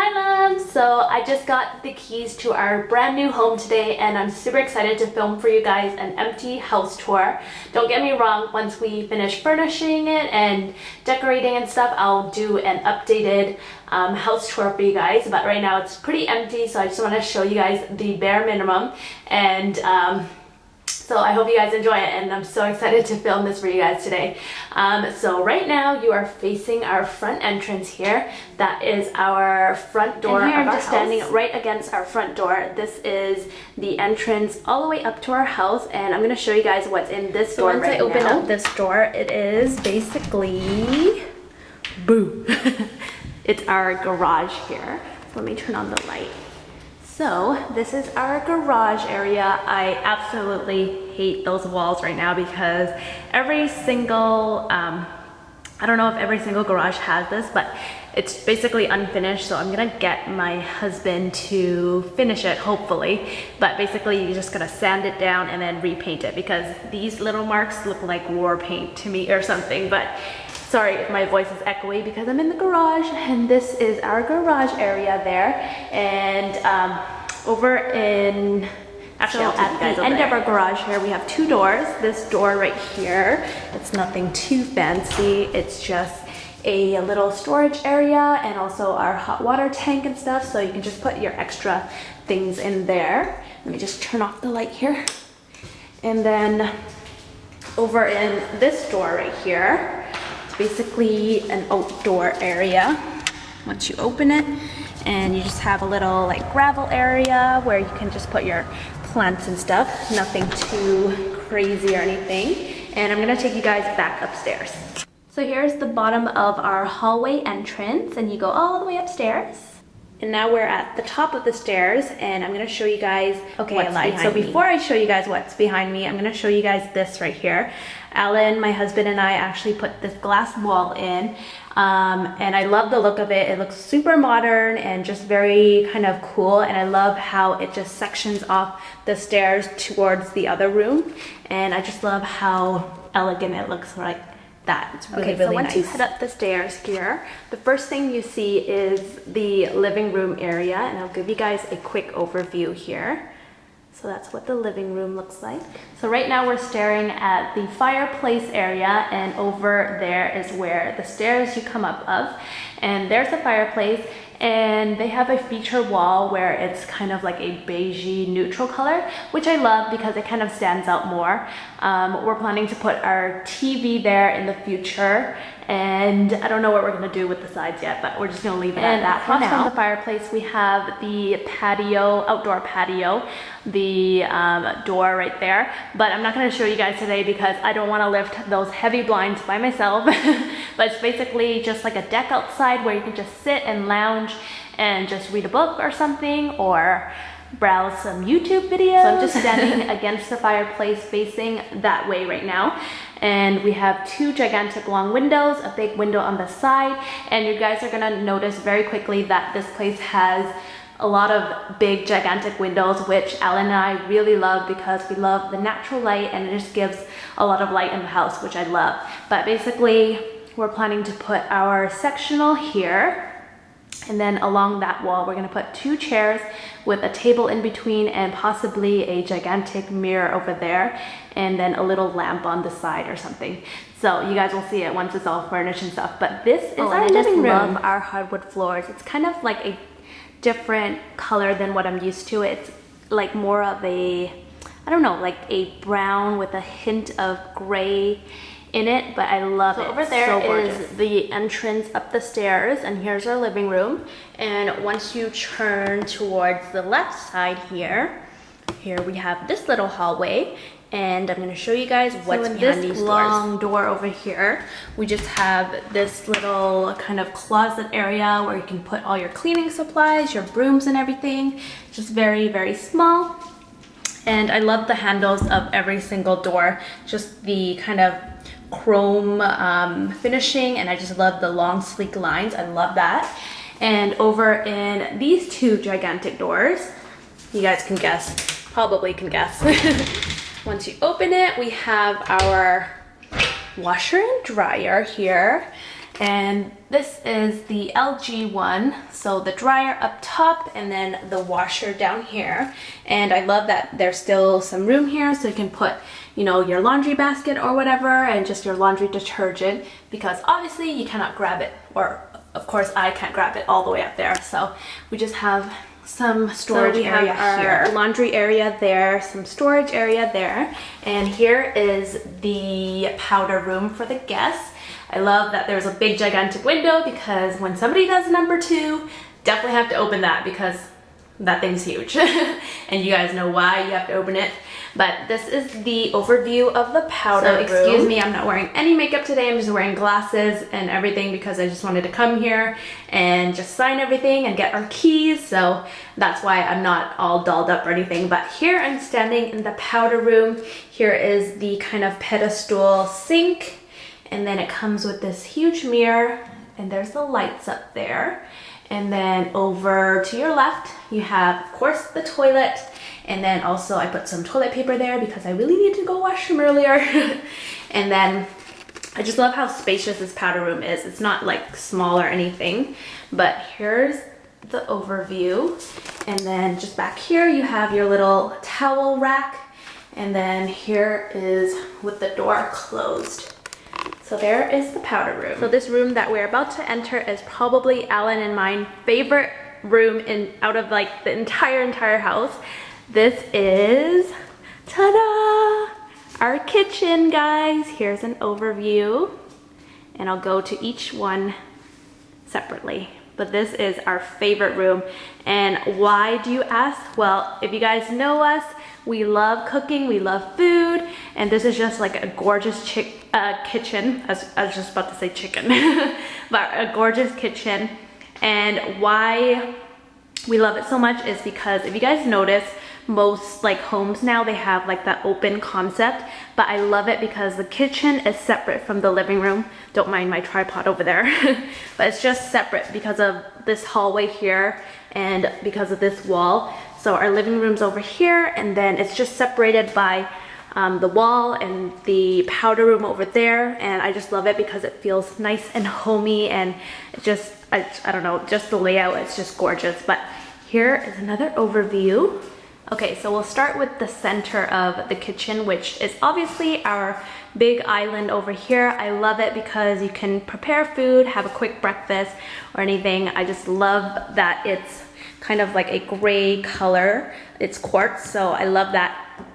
Hi loves! So I just got the keys to our brand new home today and I'm super excited to film for you guys an empty house tour. Don't get me wrong, once we finish furnishing it and decorating and stuff, I'll do an updated house tour for you guys, but right now it's pretty empty, so I just want to show you guys the bare minimum. And so I hope you guys enjoy it, and I'm so excited to film this for you guys today. So right now you are facing our front entrance here. That is our front door. And here I'm just standing right against our front door. This is the entrance all the way up to our house, and I'm going to show you guys what's in this door right now. So once I open up this door, it is basically, boo, it's our garage here. So let me turn on the light. So this is our garage area. I absolutely hate those walls right now because every single, I don't know if every single garage has this, but it's basically unfinished. So I'm gonna get my husband to finish it, hopefully. But basically you just gotta sand it down and then repaint it because these little marks look like war paint to me or something. But sorry if my voice is echoey because I'm in the garage, and this is our garage area there. And over in, actually at the end of our garage here, we have two doors. This door right here, it's nothing too fancy. It's just a little storage area and also our hot water tank and stuff. So you can just put your extra things in there. Let me just turn off the light here. And then over in this door right here, basically an outdoor area. Once you open it, and you just have a little like gravel area where you can just put your plants and stuff. Nothing too crazy or anything. And I'm gonna take you guys back upstairs. So here's the bottom of our hallway entrance, and you go all the way upstairs. And now we're at the top of the stairs, and I'm gonna show you guys what's behind me. So before I show you guys what's behind me, I'm gonna show you guys this right here. Alan, my husband, and I actually put this glass wall in, and I love the look of it. It looks super modern and just very kind of cool, and I love how it just sections off the stairs towards the other room, and I just love how elegant it looks like that. It's really, really nice. So once you head up the stairs here, the first thing you see is the living room area, and I'll give you guys a quick overview here. So that's what the living room looks like. So right now we're staring at the fireplace area, and over there is where the stairs you come up of. And there's the fireplace, and they have a feature wall where it's kind of like a beigey neutral color, which I love because it kind of stands out more. We're planning to put our TV there in the future, and I don't know what we're gonna do with the sides yet, but we're just gonna leave it at that for now. Across from the fireplace, we have the patio, outdoor patio, the door right there. But I'm not gonna show you guys today because I don't wanna lift those heavy blinds by myself. But it's basically just like a deck outside where you can just sit and lounge and just read a book or something, or browse some YouTube videos. So I'm just standing against the fireplace facing that way right now. And we have two gigantic long windows, a big window on the side, and you guys are gonna notice very quickly that this place has a lot of big gigantic windows, which Alan and I really love because we love the natural light, and it just gives a lot of light in the house, which I love. But basically we're planning to put our sectional here, and then along that wall we're going to put two chairs with a table in between and possibly a gigantic mirror over there, and then a little lamp on the side or something. So you guys will see it once it's all furnished and stuff. But this is our living room. I love our hardwood floors. It's kind of like a different color than what I'm used to. It's like more of a, I don't know, like a brown with a hint of gray in it, but I love it. Over there is the entrance up the stairs, and here's our living room. And once you turn towards the left side here we have this little hallway, and I'm going to show you guys what's behind these doors. So in this long door over here, we just have this little kind of closet area where you can put all your cleaning supplies, your brooms and everything. Just very, very small. And I love the handles of every single door, just the kind of chrome finishing, and I just love the long sleek lines. I love that. And over in these two gigantic doors, you guys can guess, probably can guess. Once you open it, we have our washer and dryer here, And this is the LG one, so the dryer up top and then the washer down here. And I love that there's still some room here so you can put, you know, your laundry basket or whatever and just your laundry detergent, because obviously you cannot grab it, or of course I can't grab it all the way up there. So we just have some storage area here. Laundry area there, some storage area there. And here is the powder room for the guests. I love that there's a big gigantic window, because when somebody does number 2, definitely have to open that because that thing's huge. And you guys know why you have to open it. But this is the overview of the powder room. Excuse me, I'm not wearing any makeup today. I'm just wearing glasses and everything because I just wanted to come here and just sign everything and get our keys. So that's why I'm not all dolled up or anything. But here I'm standing in the powder room. Here is the kind of pedestal sink. And then it comes with this huge mirror, and there's the lights up there. And then over to your left, you have, of course, the toilet. And then also I put some toilet paper there because I really need to go wash them earlier. And then I just love how spacious this powder room is. It's not like small or anything, but here's the overview. And then just back here, you have your little towel rack. And then here is with the door closed. So there is the powder room. So this room that we're about to enter is probably Alan and mine favorite room out of like the entire house. This is, ta-da, our kitchen, guys. Here's an overview, and I'll go to each one separately. But this is our favorite room. And why, do you ask? Well, if you guys know us, we love cooking, we love food, and this is just like a gorgeous kitchen. I was just about to say chicken, but a gorgeous kitchen. And why we love it so much is because if you guys notice, most like homes now, they have like that open concept, but I love it because the kitchen is separate from the living room. Don't mind my tripod over there. But it's just separate because of this hallway here and because of this wall. So our living room's over here, and then it's just separated by the wall and the powder room over there. And I just love it because it feels nice and homey, and it just, I don't know, just the layout, it's just gorgeous. But here is another overview. Okay, so we'll start with the center of the kitchen, which is obviously our big island over here. I love it because you can prepare food, have a quick breakfast or anything. I just love that it's kind of like a gray color. It's quartz, so I love that.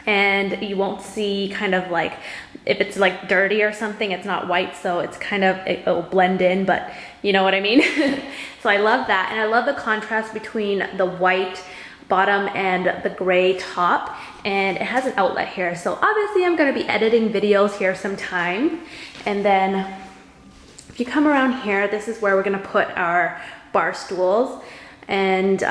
And you won't see kind of like, if it's like dirty or something, it's not white, so it's kind of, it'll blend in, but you know what I mean? So I love that, and I love the contrast between the white bottom and the gray top, and it has an outlet here. So obviously I'm gonna be editing videos here sometime. And then if you come around here, this is where we're gonna put our bar stools, and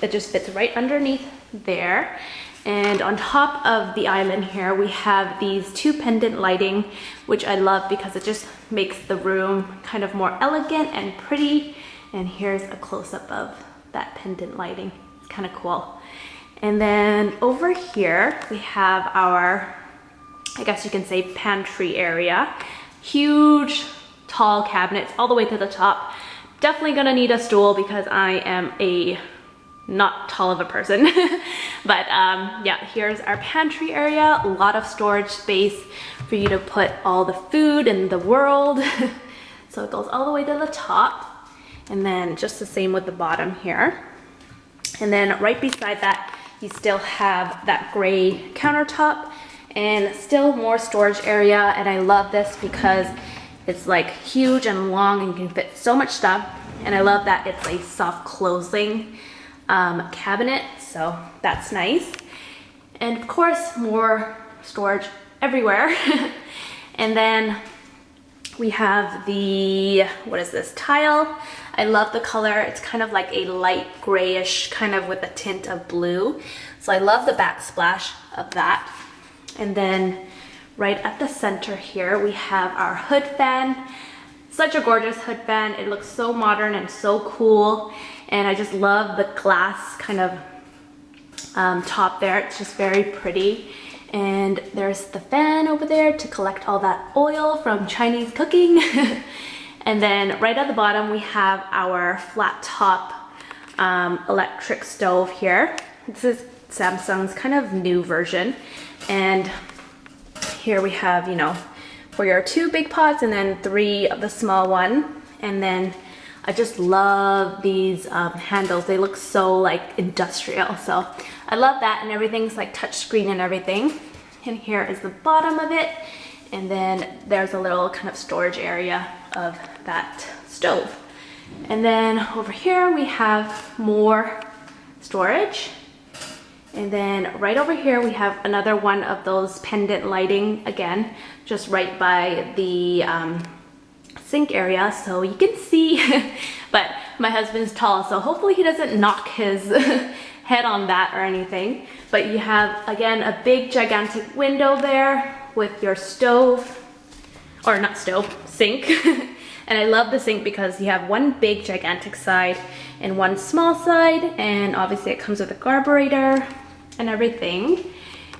it just fits right underneath there. And on top of the island here, we have these 2 pendant lighting, which I love because it just makes the room kind of more elegant and pretty. And here's a close-up of that pendant lighting. It's kind of cool. And then over here, we have our, I guess you can say, pantry area. Huge, tall cabinets all the way to the top. Definitely gonna need a stool because I am a not tall of a person. But yeah, here's our pantry area. A lot of storage space for you to put all the food in the world. So it goes all the way to the top. And then just the same with the bottom here. And then right beside that, you still have that gray countertop and still more storage area. And I love this because it's like huge and long and you can fit so much stuff. And I love that it's a soft closing cabinet, so that's nice. And of course, more storage everywhere. And then we have the, what is this, tile. I love the color. It's kind of like a light grayish, kind of with a tint of blue. So I love the backsplash of that. And then right at the center here, we have our hood fan. Such a gorgeous hood fan. It looks so modern and so cool. And I just love the glass kind of top there. It's just very pretty. And there's the fan over there to collect all that oil from Chinese cooking. And then right at the bottom, we have our flat top electric stove here. This is Samsung's kind of new version. And here we have, you know, for your 2 big pots and then 3 of the small one. And then I just love these handles. They look so like industrial. So I love that, and everything's like touch screen and everything. And here is the bottom of it. And then there's a little kind of storage area of that stove. And then over here we have more storage. And then right over here we have another one of those pendant lighting, again, just right by the sink area, so you can see. But my husband's tall, so hopefully he doesn't knock his head on that or anything. But you have, again, a big gigantic window there with your stove, or not stove, sink. And I love the sink because you have one big gigantic side and one small side, and obviously it comes with a carburetor and everything.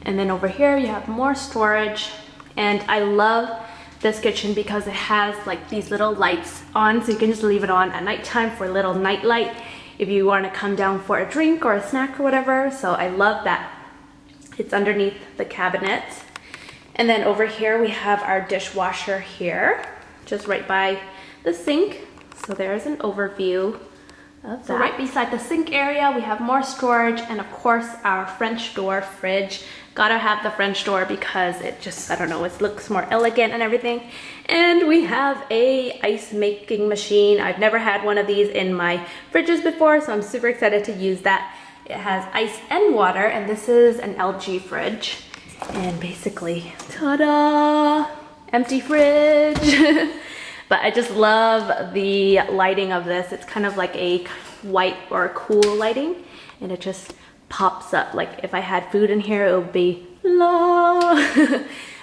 And then over here you have more storage. And I love this kitchen because it has like these little lights on, so you can just leave it on at nighttime for a little night light if you want to come down for a drink or a snack or whatever. So I love that it's underneath the cabinet. And then over here we have our dishwasher here, just right by the sink. So there's an overview of that. So right beside the sink area we have more storage, and of course our French door fridge. Gotta have the French door because it just, I don't know, it looks more elegant and everything. And we have a ice making machine. I've never had one of these in my fridges before, so I'm super excited to use that. It has ice and water, and this is an LG fridge. And basically, ta-da, empty fridge. But I just love the lighting of this. It's kind of like a white or cool lighting, and it just pops up. Like if I had food in here, it would be la.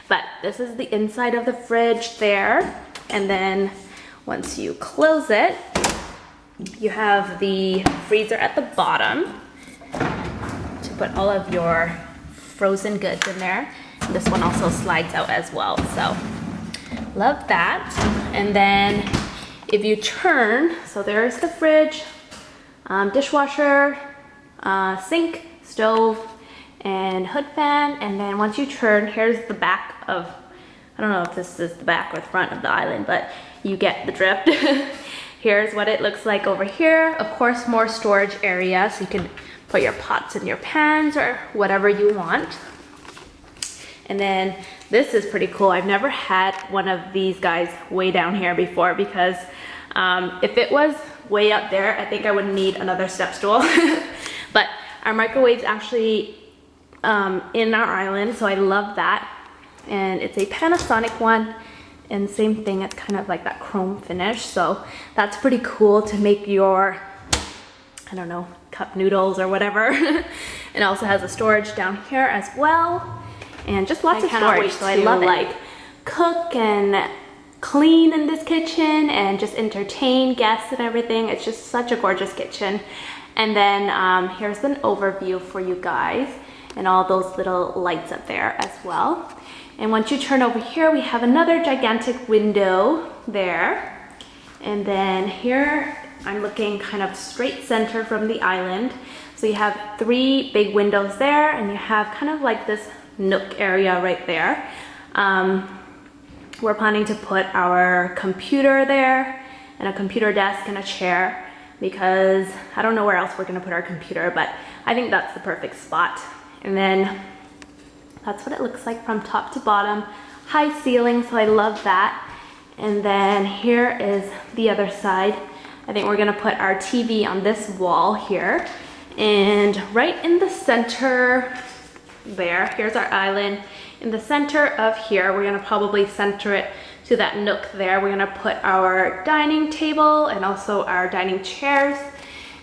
But this is the inside of the fridge there. And then once you close it, you have the freezer at the bottom to put all of your frozen goods in there. And this one also slides out as well, so love that. And then if you turn, so there's the fridge, dishwasher, sink, stove, and hood fan. And then once you turn, here's the back of, I don't know if this is the back or the front of the island, but you get the drift. Here's what it looks like over here. Of course, more storage area, so you can put your pots and your pans or whatever you want. And then this is pretty cool. I've never had one of these guys way down here before, because if it was way up there, I think I would need another step stool. But our microwave's actually in our island, so I love that. And it's a Panasonic one, and same thing, it's kind of like that chrome finish, so that's pretty cool to make your, I don't know, cup noodles or whatever. It also has a storage down here as well, and just lots of storage, so I love it. Like cook and clean in this kitchen and just entertain guests and everything. It's just such a gorgeous kitchen. And then here's an overview for you guys, and all those little lights up there as well. And once you turn over here, we have another gigantic window there. And then here, I'm looking kind of straight center from the island. So you have 3 big windows there, and you have kind of like this nook area right there. We're planning to put our computer there, and a computer desk and a chair, because I don't know where else we're gonna put our computer, but I think that's the perfect spot. And then that's what it looks like from top to bottom. High ceiling, so I love that. And then here is the other side. I think we're gonna put our TV on this wall here. And right in the center there, here's our island. In the center of here, we're gonna probably center it to that nook there. We're gonna put our dining table and also our dining chairs.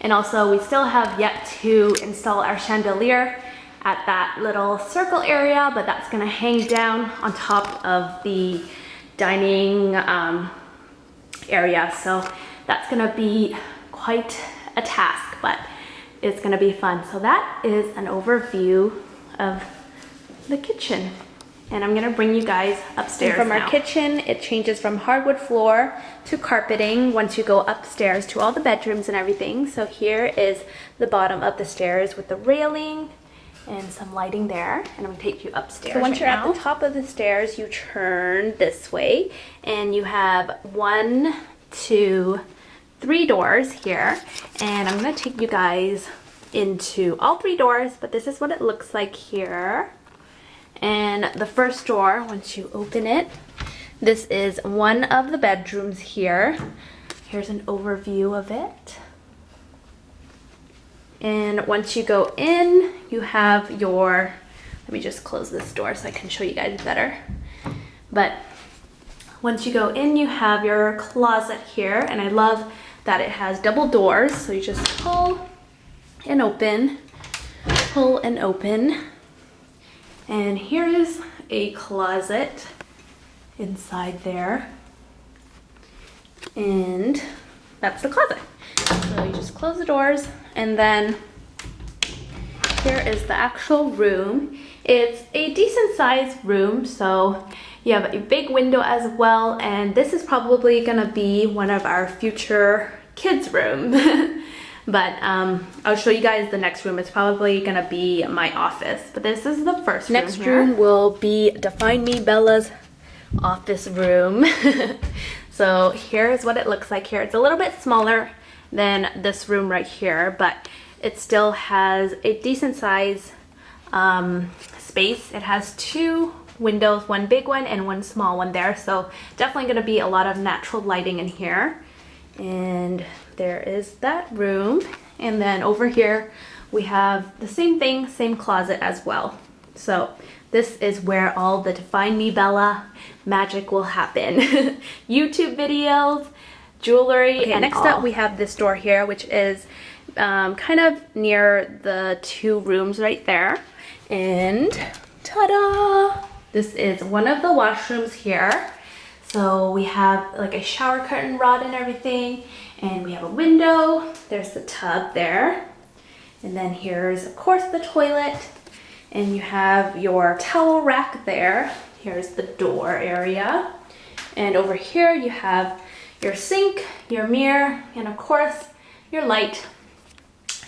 And also we still have yet to install our chandelier at that little circle area, but that's gonna hang down on top of the dining area. So that's gonna be quite a task, but it's gonna be fun. So that is an overview of the kitchen. And I'm gonna bring you guys upstairs from our kitchen. It changes from hardwood floor to carpeting once you go upstairs to all the bedrooms and everything. So here is the bottom of the stairs with the railing and some lighting there. And I'm gonna take you upstairs. So once you're at the top of the stairs, you turn this way and you have 1, 2, 3 doors here. And I'm gonna take you guys into all 3 doors, but this is what it looks like here. And the first door, once you open it, this is one of the bedrooms here. Here's an overview of it. And once you go in, you have your, let me just close this door so I can show you guys better. But once you go in, you have your closet here. And I love that it has double doors. So you just pull and open, pull and open. And here's a closet inside there. And that's the closet. So you just close the doors, and then here is the actual room. It's a decent sized room, so you have a big window as well, and this is probably gonna be one of our future kids' room. But I'll show you guys the next room. It's probably gonna be my office, but this is the first room. Next room will be Define Me Bella's office room. So here's what it looks like here. It's a little bit smaller than this room right here, but it still has a decent size space. It has 2 windows, one big one and one small one there. So definitely gonna be a lot of natural lighting in here. And there is that room. And then over here we have the same thing, same closet as well. So this is where all the Define Me Bella magic will happen. YouTube videos, jewelry, okay, and next up we have this door here, which is kind of near the 2 rooms right there. And ta-da! This is one of the washrooms here. So we have like a shower curtain rod and everything, and we have a window. There's the tub there. And then here's of course the toilet, and you have your towel rack there. Here's the door area. And over here you have your sink, your mirror, and of course your light.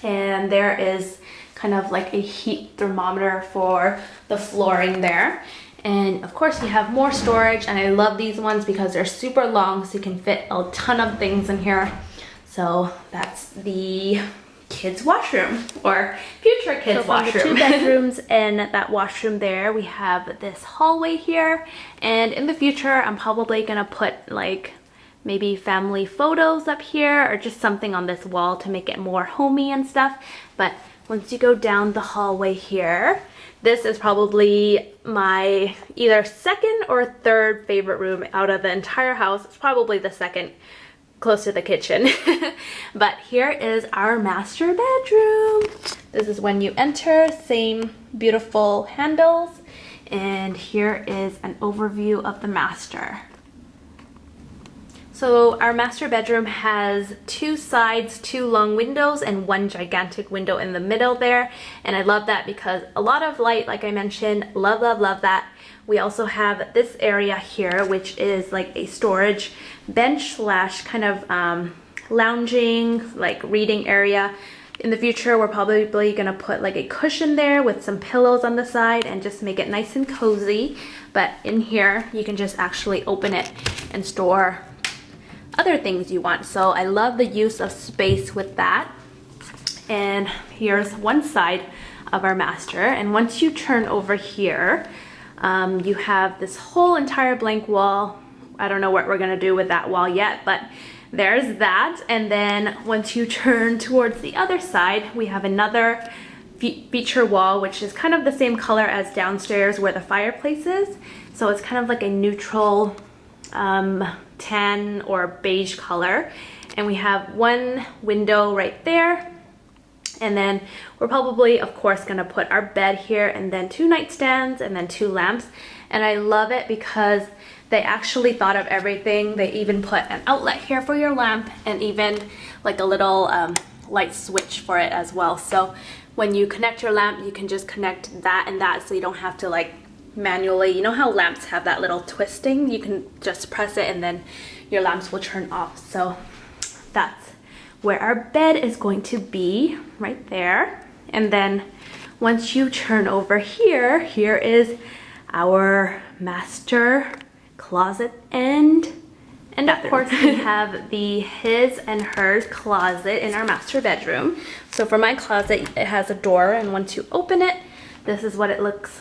And there is kind of like a heat thermometer for the flooring there. And of course you have more storage, and I love these ones because they're super long, so you can fit a ton of things in here. So that's the kids washroom, or future kids washroom. So from the 2 bedrooms and that washroom there, we have this hallway here. And in the future I'm probably gonna put like maybe family photos up here, or just something on this wall to make it more homey and stuff. But once you go down the hallway here, this is probably my either 2nd or 3rd favorite room out of the entire house. It's probably the 2nd, close to the kitchen. But here is our master bedroom. This is when you enter, same beautiful handles. And here is an overview of the master. So our master bedroom has 2 sides, 2 long windows, and 1 gigantic window in the middle there. And I love that because a lot of light, like I mentioned, love, love, love that. We also have this area here, which is like a storage bench slash kind of lounging, like reading area. In the future, we're probably gonna put like a cushion there with some pillows on the side and just make it nice and cozy. But in here, you can just actually open it and store other things you want. So I love the use of space with that. And here's one side of our master. And once you turn over here, you have this whole entire blank wall. I don't know what we're gonna do with that wall yet, but there's that. And then once you turn towards the other side, we have another feature wall, which is kind of the same color as downstairs where the fireplace is. So it's kind of like a neutral tan or beige color. And we have 1 window right there. And then we're probably, of course, gonna put our bed here, and then 2 nightstands, and then 2 lamps. And I love it because they actually thought of everything. They even put an outlet here for your lamp, and even like a little light switch for it as well. So when you connect your lamp, you can just connect that and that, so you don't have to like manually, you know how lamps have that little twisting? You can just press it and then your lamps will turn off. So that's where our bed is going to be, right there. And then once you turn over here, here is our master closet and bathroom. Of course we have the his and hers closet in our master bedroom. So for my closet, it has a door, and once you open it, this is what it looks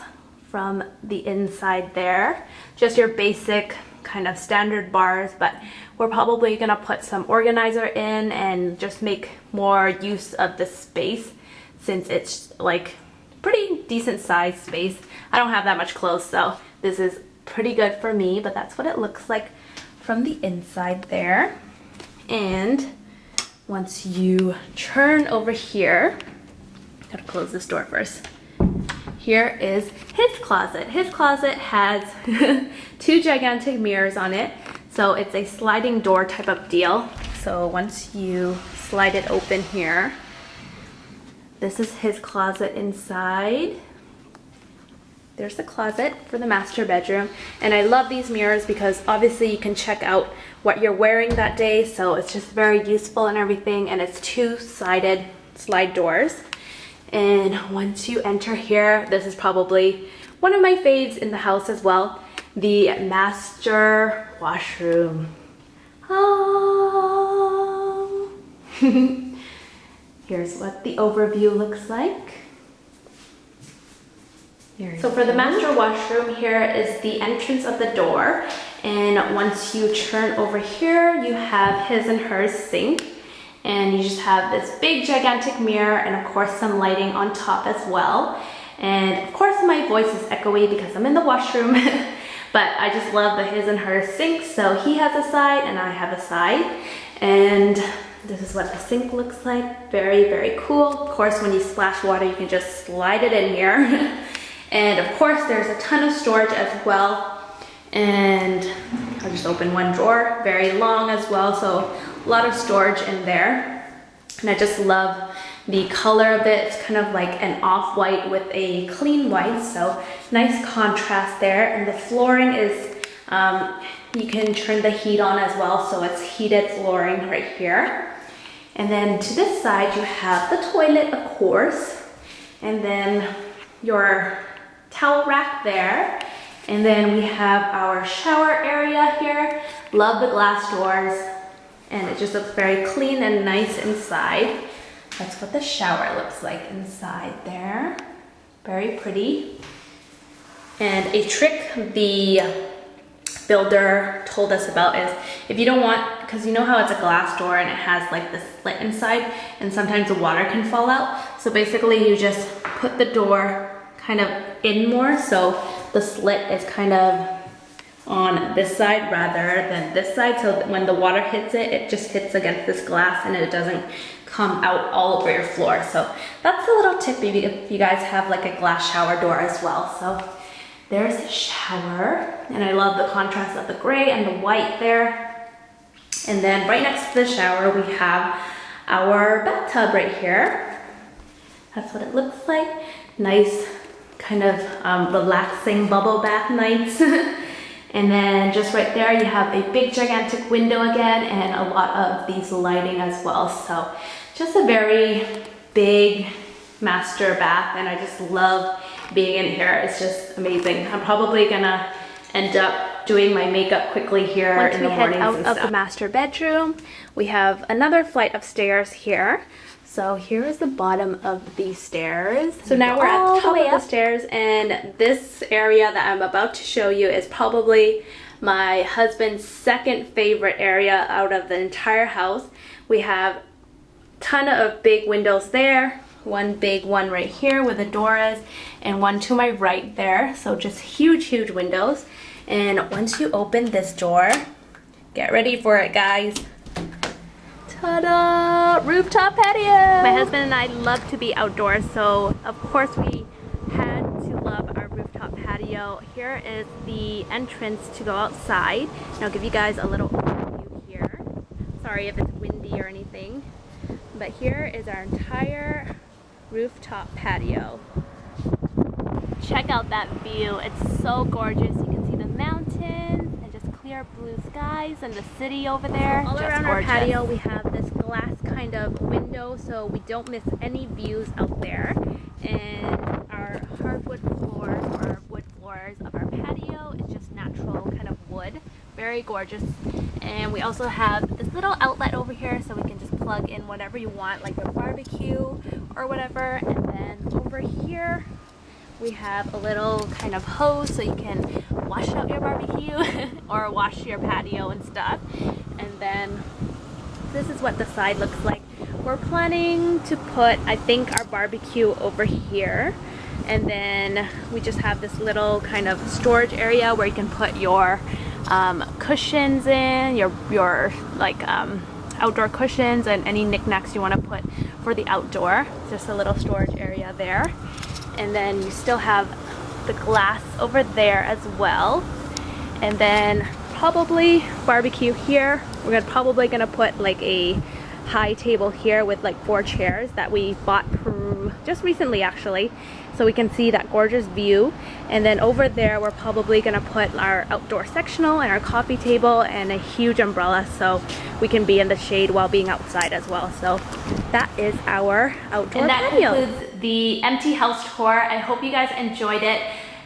from the inside there. Just your basic kind of standard bars, but we're probably gonna put some organizer in and just make more use of the space, since it's like pretty decent sized space. I don't have that much clothes, so this is pretty good for me, but that's what it looks like from the inside there. And once you turn over here, gotta close this door first. Here is his closet. His closet has 2 gigantic mirrors on it. So it's a sliding door type of deal. So once you slide it open here, this is his closet inside. There's the closet for the master bedroom. And I love these mirrors because obviously you can check out what you're wearing that day. So it's just very useful and everything. And it's 2-sided slide doors. And once you enter here, this is probably one of my faves in the house as well, the master washroom. Oh. Here's what the overview looks like. So for the master washroom, here is the entrance of the door. And once you turn over here, you have his and hers sink. And you just have this big gigantic mirror and of course some lighting on top as well. And of course my voice is echoey because I'm in the washroom, but I just love the his and hers sink. So he has a side and I have a side. And this is what the sink looks like. Very, very cool. Of course, when you splash water, you can just slide it in here. And of course, there's a ton of storage as well. And I'll just open one drawer, very long as well. So a lot of storage in there. And I just love the color of it. It's kind of like an off-white with a clean white. So nice contrast there. And the flooring is, you can turn the heat on as well. So it's heated flooring right here. And then to this side, you have the toilet, of course. And then your towel rack there. And then we have our shower area here. Love the glass doors. And it just looks very clean and nice inside. That's what the shower looks like inside there. Very pretty. And a trick the builder told us about is if you don't want, because you know how it's a glass door and it has like the slit inside and sometimes the water can fall out. So basically you just put the door kind of in more, so the slit is kind of on this side rather than this side, so that when the water hits it, it just hits against this glass and it doesn't come out all over your floor. So that's a little tip if you guys have like a glass shower door as well. So there's a shower, and I love the contrast of the gray and the white there. And then right next to the shower, we have our bathtub right here. That's what it looks like. Nice kind of relaxing bubble bath nights. And then just right there, you have a big gigantic window again and a lot of these lighting as well. So just a very big master bath, and I just love being in here. It's just amazing. I'm probably gonna end up doing my makeup quickly here in the mornings. Once we head out of the master bedroom, we have another flight of stairs here. So here is the bottom of the stairs. So now we're at the top of the stairs, and this area that I'm about to show you is probably my husband's second favorite area out of the entire house. We have a ton of big windows there, one big one right here where the door is, and one to my right there. So just huge windows. And once you open this door, get ready for it, guys. Ta-da! Rooftop patio! My husband and I love to be outdoors, so of course we had to love our rooftop patio. Here is the entrance to go outside. And I'll give you guys a little overview here. Sorry if it's windy or anything. But here is our entire rooftop patio. Check out that view. It's so gorgeous. You can see the mountains and just clear blue skies and the city over there. So all around our patio we have this glass kind of window so we don't miss any views out there. And our hardwood floors or wood floors of our patio is just natural kind of wood. Very gorgeous. And we also have this little outlet over here so we can just plug in whatever you want, like your barbecue or whatever. And then over here we have a little kind of hose so you can wash out your barbecue or wash your patio and stuff. And then this is what the side looks like. We're planning to put, I think, our barbecue over here. And then we just have this little kind of storage area where you can put your cushions in, your like outdoor cushions and any knickknacks you want to put for the outdoor. Just a little storage area there. And then you still have the glass over there as well. And then probably barbecue here. We're probably gonna put like a high table here with like 4 chairs that we bought just recently actually, so we can see that gorgeous view. And then over there we're probably gonna put our outdoor sectional and our coffee table and a huge umbrella so we can be in the shade while being outside as well. So that is our outdoor patio. And that concludes the empty house tour. I hope you guys enjoyed it.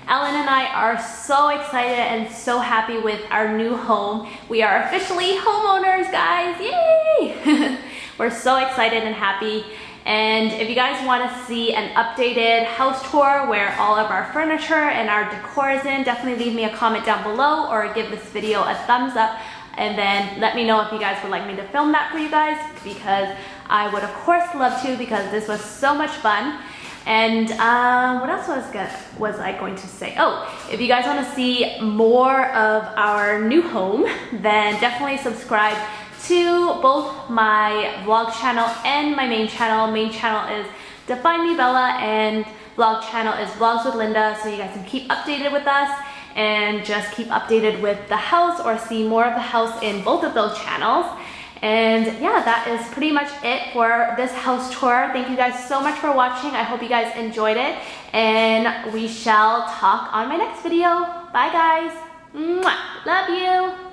Ellen and I are so excited and so happy with our new home. We are officially homeowners, guys. Yay! We're so excited and happy. And if you guys want to see an updated house tour where all of our furniture and our decor is in, definitely leave me a comment down below or give this video a thumbs up. And then let me know if you guys would like me to film that for you guys, because I would of course love to, because this was so much fun. And what else was I going to say? Oh, if you guys want to see more of our new home, then definitely subscribe to both my vlog channel and my main channel. Main channel is Define Me Bella and vlog channel is Vlogs with Linda, so you guys can keep updated with us and just keep updated with the house or see more of the house in both of those channels. And yeah, that is pretty much it for this house tour. Thank you guys so much for watching. I hope you guys enjoyed it, and we shall talk on my next video. Bye guys. Mwah. Love you.